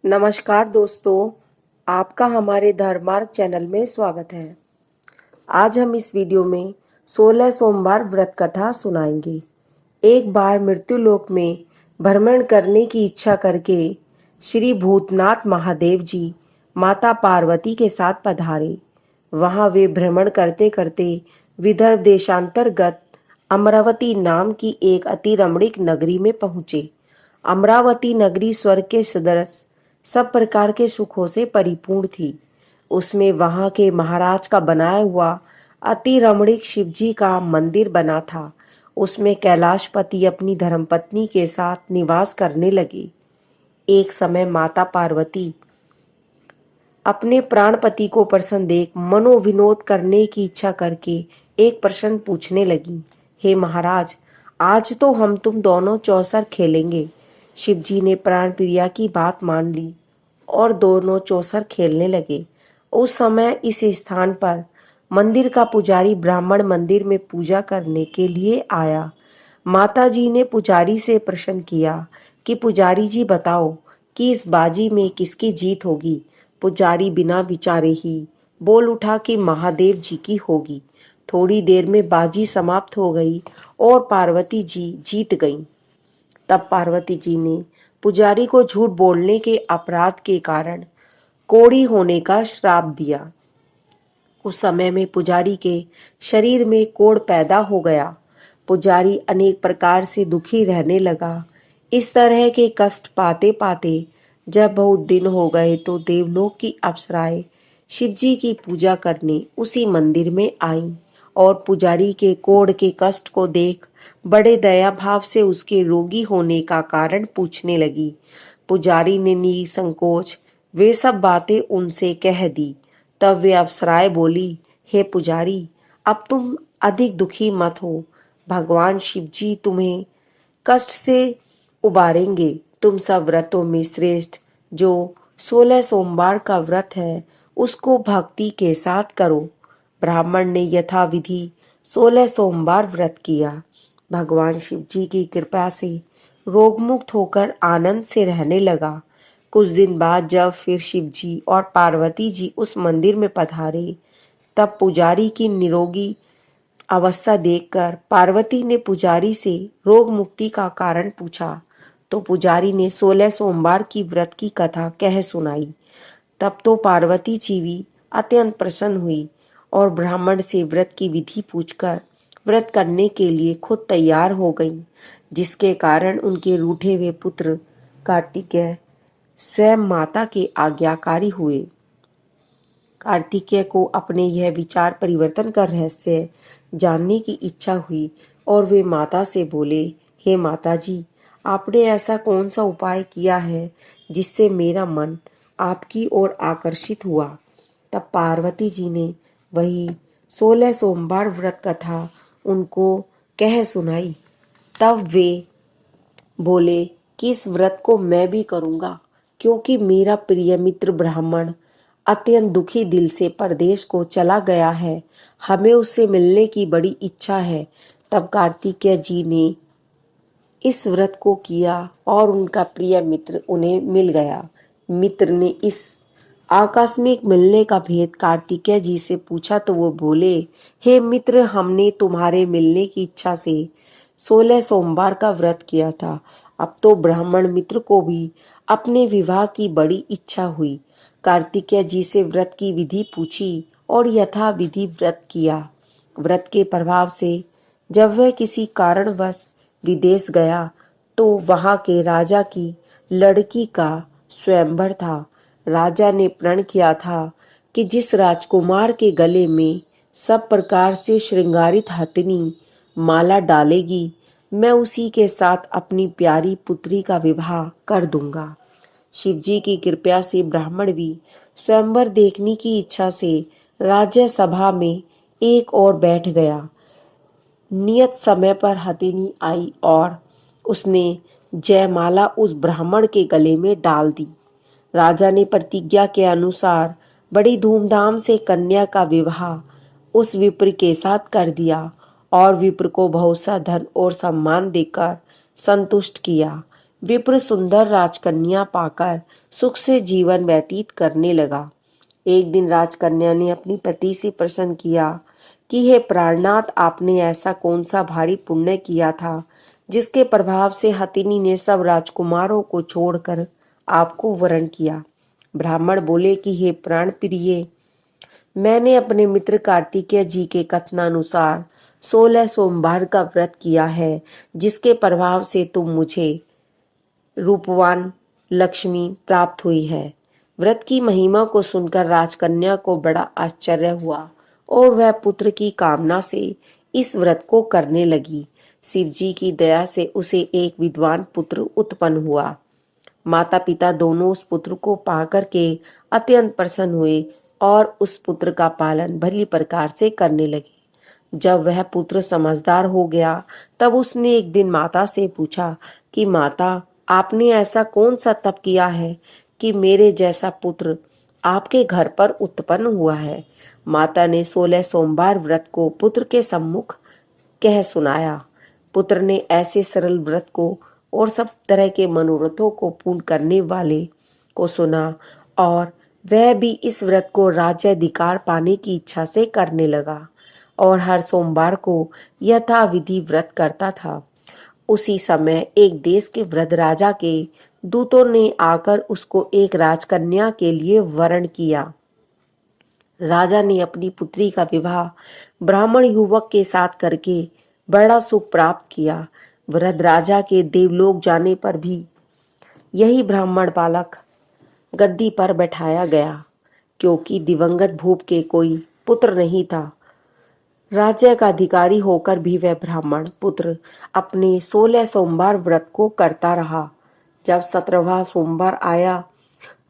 नमस्कार दोस्तों, आपका हमारे धर्मार्थ चैनल में स्वागत है। आज हम इस वीडियो में 16 सोमवार व्रत कथा सुनाएंगे। एक बार मृत्युलोक में भ्रमण करने की इच्छा करके श्री भूतनाथ महादेव जी माता पार्वती के साथ पधारे। वहां वे भ्रमण करते करते विदर्भ देशांतर्गत अमरावती नाम की एक अति रमणीक नगरी में पहुंचे। अमरावती नगरी स्वर्ग के सदृश सब प्रकार के सुखों से परिपूर्ण थी। उसमें वहां के महाराज का बनाया हुआ अति रमणीक शिवजी का मंदिर बना था। उसमें कैलाशपति अपनी धर्मपत्नी के साथ निवास करने लगे। एक समय माता पार्वती अपने प्राणपति को प्रसन्न देख मनोविनोद करने की इच्छा करके एक प्रश्न पूछने लगी। हे महाराज, आज तो हम तुम दोनों चौसर खेलेंगे। शिवजी ने प्राण प्रिया की बात मान ली और दोनों चौसर खेलने लगे। उस समय इस स्थान पर मंदिर का पुजारी ब्राह्मण मंदिर में पूजा करने के लिए आया। माता जी ने पुजारी से प्रश्न किया कि पुजारी जी बताओ कि इस बाजी में किसकी जीत होगी। पुजारी बिना विचारे ही बोल उठा कि महादेव जी की होगी। थोड़ी देर में बाजी समाप्त हो गई और पार्वती जी जीत गईं। तब पार्वती जी ने पुजारी को झूठ बोलने के अपराध के कारण कोढ़ी होने का श्राप दिया। उस समय में पुजारी के शरीर में कोढ़ पैदा हो गया। पुजारी अनेक प्रकार से दुखी रहने लगा। इस तरह के कष्ट पाते पाते जब बहुत दिन हो गए तो देवलोक की अप्सराएं शिवजी की पूजा करने उसी मंदिर में आईं और पुजारी के कोढ़ के कष्ट को देख बड़े दया भाव से उसके रोगी होने का कारण पूछने लगी। पुजारी ने निसंकोच वे सब बातें उनसे कह दी। तब वे अप्सराएं बोली, हे पुजारी, अब तुम अधिक दुखी मत हो। भगवान शिवजी तुम्हें कष्ट से उबारेंगे। तुम सब व्रतों में श्रेष्ठ जो 16 सोमवार का व्रत है उसको भक्ति के साथ करो। ब्राह्मण ने यथाविधि 16 सोमवार व्रत किया। भगवान शिवजी की कृपा से रोगमुक्त होकर आनंद से रहने लगा। कुछ दिन बाद जब फिर शिवजी और पार्वती जी उस मंदिर में पधारे तब पुजारी की निरोगी अवस्था देखकर पार्वती ने पुजारी से रोग मुक्ति का कारण पूछा तो पुजारी ने 16 सोमवार की व्रत की कथा कह सुनाई। तब तो पार्वती जी भी अत्यंत प्रसन्न हुई और ब्राह्मण से व्रत की विधि पूछकर व्रत करने के लिए खुद तैयार हो गईं, जिसके कारण उनके रूठे हुए पुत्र कार्तिकेय स्वयं माता के आज्ञाकारी हुए। कार्तिकेय को अपने यह विचार परिवर्तन का रहस्य जानने की इच्छा हुई और वे माता से बोले, हे माता जी, आपने ऐसा कौन सा उपाय किया है जिससे मेरा मन आपकी ओर आकर्षित हुआ। तब पार्वती जी ने वही 16 सोमवार व्रत कथा उनको कह सुनाई। तब वे बोले कि इस व्रत को मैं भी करूंगा, क्योंकि मेरा प्रिय मित्र ब्राह्मण अत्यंत दुखी दिल से परदेश को चला गया है। हमें उससे मिलने की बड़ी इच्छा है। तब कार्तिकेय जी ने इस व्रत को किया और उनका प्रिय मित्र उन्हें मिल गया। मित्र ने इस आकस्मिक मिलने का भेद कार्तिकेय जी से पूछा तो वो बोले, हे मित्र, हमने तुम्हारे मिलने की इच्छा से 16 सोमवार का व्रत किया था। अब तो ब्राह्मण मित्र को भी अपने विवाह की बड़ी इच्छा हुई। कार्तिकेय जी से व्रत की विधि पूछी और यथा विधि व्रत किया। व्रत के प्रभाव से जब वह किसी कारणवश विदेश गया तो वहां के राजा की लड़की का स्वयंवर था। राजा ने प्रण किया था कि जिस राजकुमार के गले में सब प्रकार से श्रृंगारित हथिनी माला डालेगी, मैं उसी के साथ अपनी प्यारी पुत्री का विवाह कर दूंगा। शिवजी की कृपा से ब्राह्मण भी स्वयंवर देखने की इच्छा से राज्य सभा में एक और बैठ गया। नियत समय पर हथिनी आई और उसने जयमाला उस ब्राह्मण के गले में डाल दी। राजा ने प्रतिज्ञा के अनुसार बड़ी धूमधाम से कन्या का विवाह उस विप्र के साथ कर दिया और विप्र को बहुत सा धन और सम्मान देकर संतुष्ट किया। विप्र सुंदर राजकन्या पाकर सुख से जीवन व्यतीत करने लगा। एक दिन राजकन्या ने अपनी पति से प्रश्न किया कि हे प्राणनाथ, आपने ऐसा कौन सा भारी पुण्य किया था जिसके प्रभाव से हथिनी ने सब राजकुमारों को छोड़कर आपको वरण किया। ब्राह्मण बोले कि हे प्राण प्रिय, मैंने अपने मित्र कार्तिकेय जी के कथनानुसार 16 सोमवार का व्रत किया है, जिसके प्रभाव से तुम मुझे रूपवान लक्ष्मी प्राप्त हुई है। व्रत की महिमा को सुनकर राजकन्या को बड़ा आश्चर्य हुआ और वह पुत्र की कामना से इस व्रत को करने लगी। शिव जी की दया से उसे एक विद्वान पुत्र उत्पन्न हुआ। माता पिता दोनों उस पुत्र को पाकर के अत्यंत प्रसन्न हुए और उस पुत्र का पालन भली प्रकार से करने लगे। जब वह पुत्र समझदार हो गया तब उसने एक दिन माता से पूछा कि माता, आपने ऐसा कौन सा तप किया है कि मेरे जैसा पुत्र आपके घर पर उत्पन्न हुआ है। माता ने 16 सोमवार व्रत को पुत्र के सम्मुख कह सुनाया। पुत्र ने ऐसे सरल व्रत को और सब तरह के मनोरथों को पूर्ण करने वाले को सुना और वह भी इस व्रत को राज्याधिकार पाने की इच्छा से करने लगा और हर सोमवार को यथाविधि व्रत करता था। उसी समय एक देश के वृद्ध राजा के दूतों ने आकर उसको एक राजकन्या के लिए वरण किया। राजा ने अपनी पुत्री का विवाह ब्राह्मण युवक के साथ करके बड़ा सुख प्राप्त किया। वृद्ध राजा के देवलोक जाने पर भी यही ब्राह्मण बालक गद्दी पर बैठाया गया, क्योंकि दिवंगत भूप के कोई पुत्र नहीं था। राज्य का अधिकारी होकर भी वह ब्राह्मण पुत्र अपने 16 सोमवार व्रत को करता रहा। जब 17वां सोमवार आया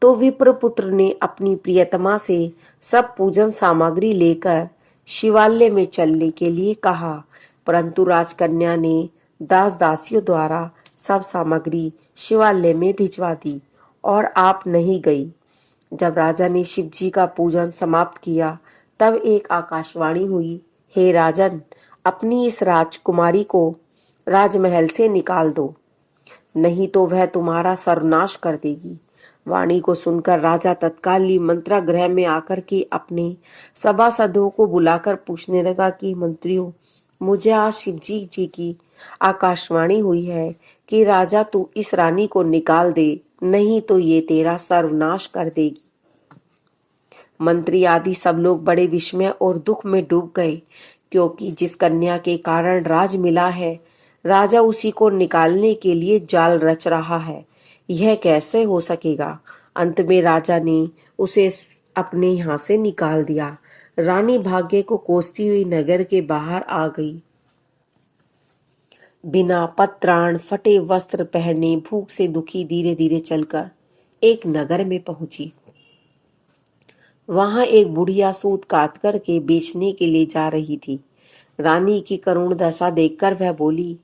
तो विप्र पुत्र ने अपनी प्रियतमा से सब पूजन सामग्री लेकर शिवालय में चलने के लिए कहा, परंतु राजकन्या ने दास दासियों द्वारा सब सामग्री शिवालय में भिजवा दी और आप नहीं गई। जब राजा ने शिव जी का पूजन समाप्त किया तब एक आकाशवाणी हुई, हे राजन, अपनी इस राजकुमारी को राजमहल से निकाल दो, नहीं तो वह तुम्हारा सर्वनाश कर देगी। वाणी को सुनकर राजा तत्काल ही मंत्रागृह में आकर के अपने सभासदों को बुलाकर पूछने लगा कि मंत्रियों, मुझे आज शिवजी जी की आकाशवाणी हुई है कि राजा तू इस रानी को निकाल दे, नहीं तो ये तेरा सर्वनाश कर देगी। मंत्री आदि सब लोग बड़े विस्मय और दुख में डूब गए, क्योंकि जिस कन्या के कारण राज मिला है, राजा उसी को निकालने के लिए जाल रच रहा है। यह कैसे हो सकेगा। अंत में राजा ने उसे अपने यहाँ से निकाल दिया। रानी भाग्य को कोसती हुई नगर के बाहर आ गई। बिना पत्राण फटे वस्त्र पहने भूख से दुखी धीरे धीरे चलकर एक नगर में पहुंची। वहां एक बुढ़िया सूत काट कर के बेचने के लिए जा रही थी। रानी की करुण दशा देखकर वह बोली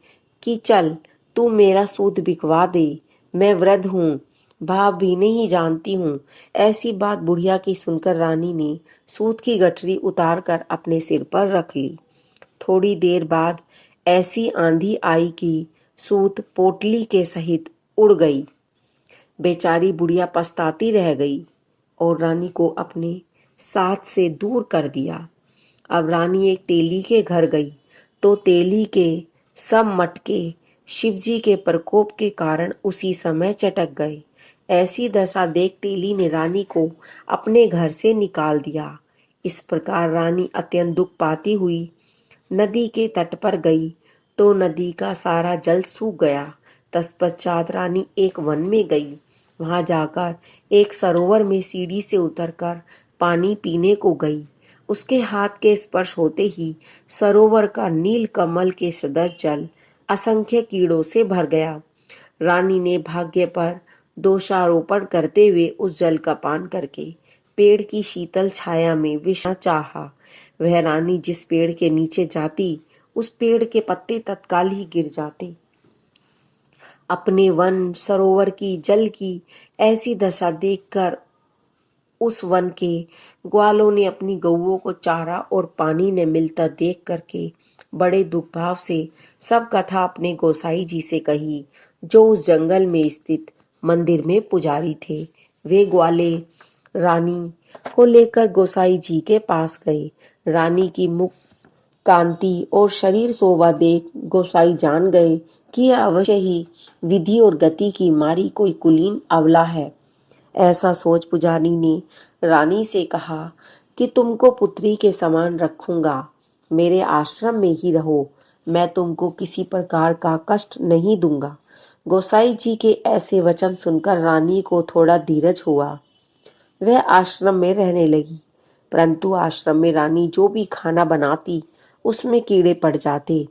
कि चल तू मेरा सूत बिकवा दे, मैं वृद्ध हूँ, भाव भी नहीं जानती हूँ। ऐसी बात बुढ़िया की सुनकर रानी ने सूत की गठरी उतार कर अपने सिर पर रख ली। थोड़ी देर बाद ऐसी आंधी आई कि सूत पोटली के सहित उड़ गई। बेचारी बुढ़िया पछताती रह गई और रानी को अपने साथ से दूर कर दिया। अब रानी एक तेली के घर गई तो तेली के सब मटके शिवजी के प्रकोप के कारण उसी समय चटक गए। ऐसी दशा देख तेली ने रानी को अपने घर से निकाल दिया। इस प्रकार रानी अत्यंत दुख पाती हुई नदी के तट पर गई तो नदी का सारा जल सूख गया। तत्पश्चात रानी एक वन में गई। वहां जाकर एक सरोवर में सीढ़ी से उतरकर पानी पीने को गई। उसके हाथ के स्पर्श होते ही सरोवर का नील कमल के सदृश जल असंख्य कीड़ों से भर गया। रानी ने भाग्य पर दोषारोपण करते हुए उस जल का पान करके पेड़ की शीतल छाया में विश्राम चाहा। वह रानी जिस पेड़ के नीचे जाती, उस पेड़ के पत्ते तत्काल ही गिर जाते। अपने वन सरोवर की जल की ऐसी दशा देखकर उस वन के ग्वालों ने अपनी गऊओं को चारा और पानी न मिलता देख करके बड़े दुख भाव से सब कथा अपने गोसाई जी से कही। जो उस जंगल में स्थित मंदिर में पुजारी थे। वे ग्वाले रानी को लेकर गोसाई जी के पास गए। रानी की मुख कांति और शरीर शोभा देख गोसाई जान गए कि यह अवश्य ही विधि और गति की मारी कोई कुलीन अबला है। ऐसा सोच पुजारी ने रानी से कहा कि तुमको पुत्री के समान रखूंगा, मेरे आश्रम में ही रहो, मैं तुमको किसी प्रकार का कष्ट नहीं दूंगा। गोसाई जी के ऐसे वचन सुनकर रानी को थोड़ा धीरज हुआ। वह आश्रम में रहने लगी, परंतु आश्रम में रानी जो भी खाना बनाती उसमें कीड़े पड़ जाते,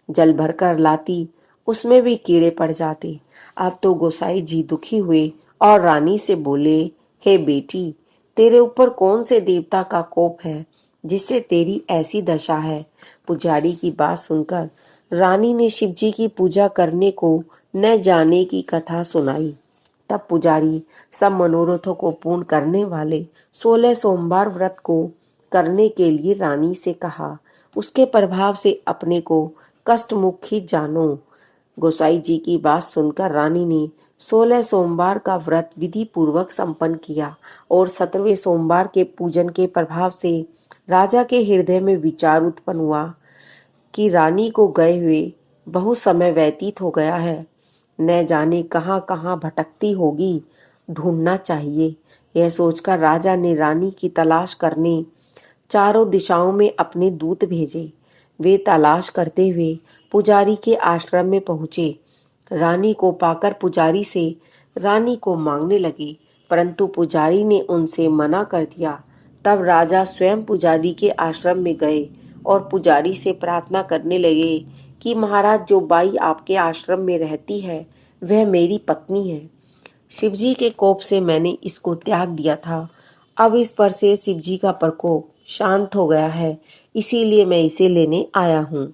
जल भर कर लाती उसमें भी कीड़े पड़ जाते। अब तो गोसाई जी दुखी हुए और रानी से बोले, हे बेटी, तेरे ऊपर कौन से देवता का कोप है जिससे तेरी ऐसी दशा है। पुजारी की बात सुनकर रानी ने शिव जी की पूजा करने को न जाने की कथा सुनाई। तब पुजारी सब मनोरथों को पूर्ण करने वाले 16 सोमवार व्रत को करने के लिए रानी से कहा। उसके प्रभाव से अपने को कष्ट मुक्ति जानो। गोसाई जी की बात सुनकर रानी ने 16 सोमवार का व्रत विधि पूर्वक संपन्न किया और 17वें सोमवार के पूजन के प्रभाव से राजा के हृदय में विचार उत्पन्न हुआ कि रानी को गए हुए बहुत समय व्यतीत हो गया है, न जाने कहाँ कहाँ भटकती होगी, ढूंढना चाहिए। यह सोचकर राजा ने रानी की तलाश करने चारों दिशाओं में अपने दूत भेजे। वे तलाश करते हुए पुजारी के आश्रम में पहुंचे। रानी को पाकर पुजारी से रानी को मांगने लगे, परंतु पुजारी ने उनसे मना कर दिया। तब राजा स्वयं पुजारी के आश्रम में गए और पुजारी से प्रार्थना करने लगे कि महाराज, जो बाई आपके आश्रम में रहती है वह मेरी पत्नी है। शिवजी के कोप से मैंने इसको त्याग दिया था। अब इस पर से शिवजी का प्रकोप शांत हो गया है, इसीलिए मैं इसे लेने आया हूँ।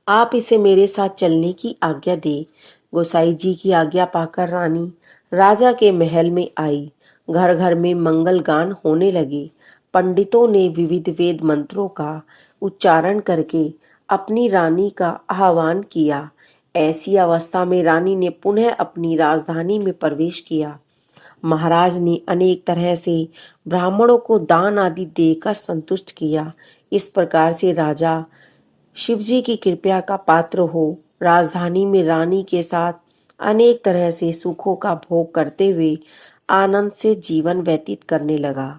आप इसे मेरे साथ चलने की आज्ञा दे। गोसाई जी की आज्ञा पाकर रानी राजा के महल में आई। घर घर में मंगल गान होने लगे। पंडितों ने विविध वेद मंत्रों का उच्चारण करके अपनी रानी का आह्वान किया। ऐसी अवस्था में रानी ने पुनः अपनी राजधानी में प्रवेश किया। महाराज ने अनेक तरह से ब्राह्मणों को दान आदि देकर संतुष्ट किया। इस प्रकार से राजा शिवजी की कृपा का पात्र हो राजधानी में रानी के साथ अनेक तरह से सुखों का भोग करते हुए आनंद से जीवन व्यतीत करने लगा।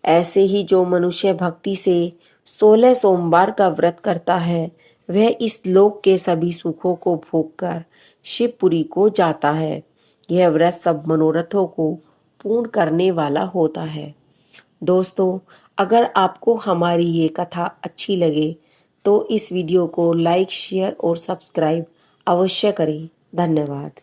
ऐसे ही जो मनुष्य भक्ति से 16 सोमवार का व्रत करता है वह इस लोक के सभी सुखों को भोग कर शिवपुरी को जाता है। यह व्रत सब मनोरथों को पूर्ण करने वाला होता है। दोस्तों, अगर आपको हमारी ये कथा अच्छी लगे तो इस वीडियो को लाइक, शेयर और सब्सक्राइब अवश्य करें। धन्यवाद।